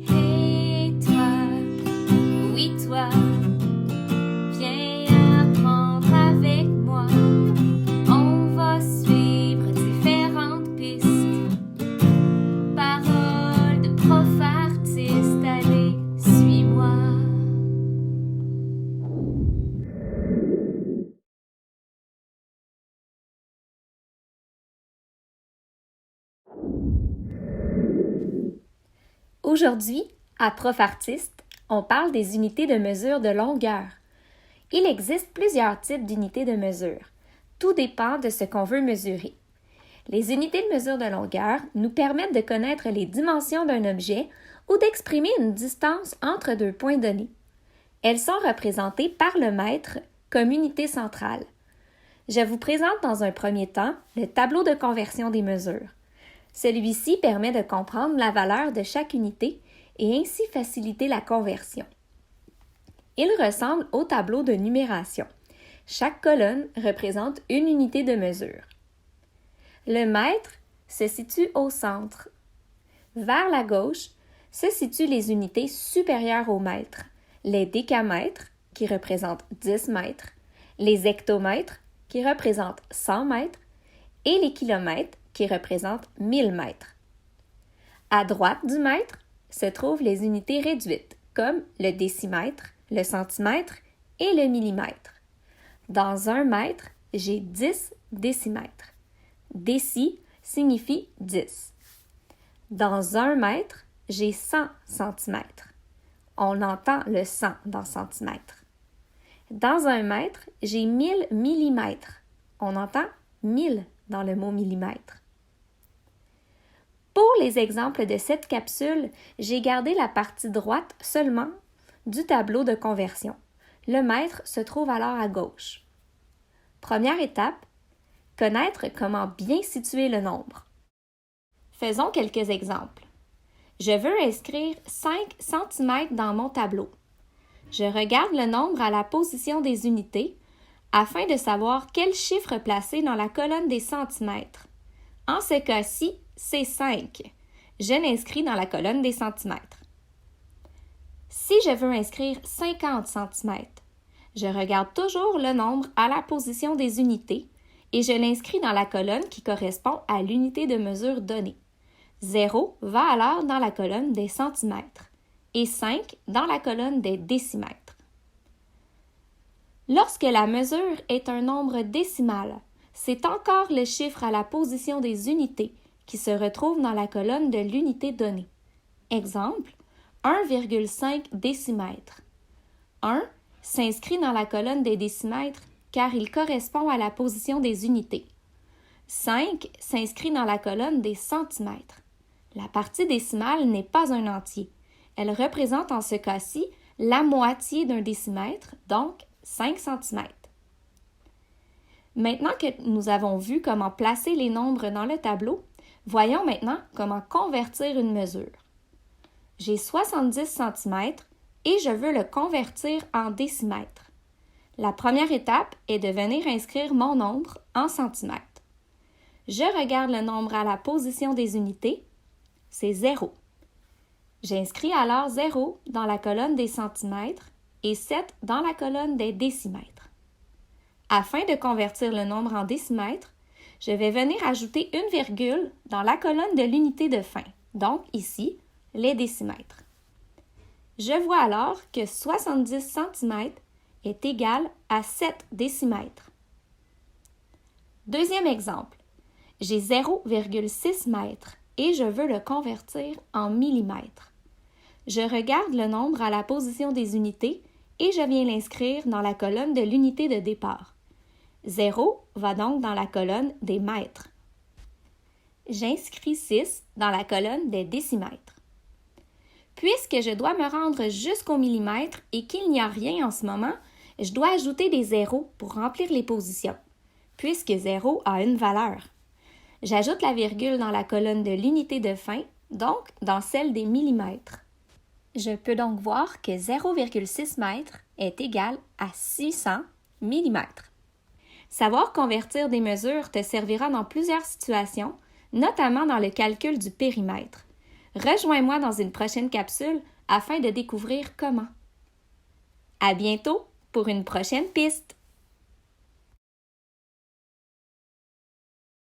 Hey toi, oui toi, viens apprendre avec moi. On va suivre différentes pistes. Paroles de prof artiste, allez, suis-moi. Aujourd'hui, à Prof Artiste, on parle des unités de mesure de longueur. Il existe plusieurs types d'unités de mesure. Tout dépend de ce qu'on veut mesurer. Les unités de mesure de longueur nous permettent de connaître les dimensions d'un objet ou d'exprimer une distance entre deux points donnés. Elles sont représentées par le mètre comme unité centrale. Je vous présente dans un premier temps le tableau de conversion des mesures. Celui-ci permet de comprendre la valeur de chaque unité et ainsi faciliter la conversion. Il ressemble au tableau de numération. Chaque colonne représente une unité de mesure. Le mètre se situe au centre. Vers la gauche se situent les unités supérieures au mètre, les décamètres qui représentent 10 mètres, les hectomètres qui représentent 100 mètres et les kilomètres qui représentent 1000 mètres. À droite du mètre se trouvent les unités réduites, comme le décimètre, le centimètre et le millimètre. Dans un mètre, j'ai 10 décimètres. Déci signifie 10. Dans un mètre, j'ai 100 centimètres. On entend le 100 dans centimètre. Dans un mètre, j'ai 1000 millimètres. On entend 1000 dans le mot millimètre. Pour les exemples de cette capsule, j'ai gardé la partie droite seulement du tableau de conversion. Le mètre se trouve alors à gauche. Première étape, connaître comment bien situer le nombre. Faisons quelques exemples. Je veux inscrire 5 cm dans mon tableau. Je regarde le nombre à la position des unités afin de savoir quel chiffre placer dans la colonne des centimètres. En ce cas-ci, c'est 5. Je l'inscris dans la colonne des centimètres. Si je veux inscrire 50 cm, je regarde toujours le nombre à la position des unités et je l'inscris dans la colonne qui correspond à l'unité de mesure donnée. 0 va alors dans la colonne des centimètres et 5 dans la colonne des décimètres. Lorsque la mesure est un nombre décimal, c'est encore le chiffre à la position des unités qui se retrouve dans la colonne de l'unité donnée. Exemple, 1,5 décimètre. 1 s'inscrit dans la colonne des décimètres car il correspond à la position des unités. 5 s'inscrit dans la colonne des centimètres. La partie décimale n'est pas un entier. Elle représente en ce cas-ci la moitié d'un décimètre, donc 5 cm. Maintenant que nous avons vu comment placer les nombres dans le tableau, voyons maintenant comment convertir une mesure. J'ai 70 cm et je veux le convertir en décimètres. La première étape est de venir inscrire mon nombre en centimètres. Je regarde le nombre à la position des unités, c'est 0. J'inscris alors 0 dans la colonne des centimètres et 7 dans la colonne des décimètres. Afin de convertir le nombre en décimètres, je vais venir ajouter une virgule dans la colonne de l'unité de fin, donc ici, les décimètres. Je vois alors que 70 cm est égal à 7 décimètres. Deuxième exemple, j'ai 0,6 mètres et je veux le convertir en millimètres. Je regarde le nombre à la position des unités et je viens l'inscrire dans la colonne de l'unité de départ. 0 va donc dans la colonne des mètres. J'inscris 6 dans la colonne des décimètres. Puisque je dois me rendre jusqu'au millimètre et qu'il n'y a rien en ce moment, je dois ajouter des zéros pour remplir les positions, puisque 0 a une valeur. J'ajoute la virgule dans la colonne de l'unité de fin, donc dans celle des millimètres. Je peux donc voir que 0,6 mètres est égal à 600 millimètres. Savoir convertir des mesures te servira dans plusieurs situations, notamment dans le calcul du périmètre. Rejoins-moi dans une prochaine capsule afin de découvrir comment. À bientôt pour une prochaine piste!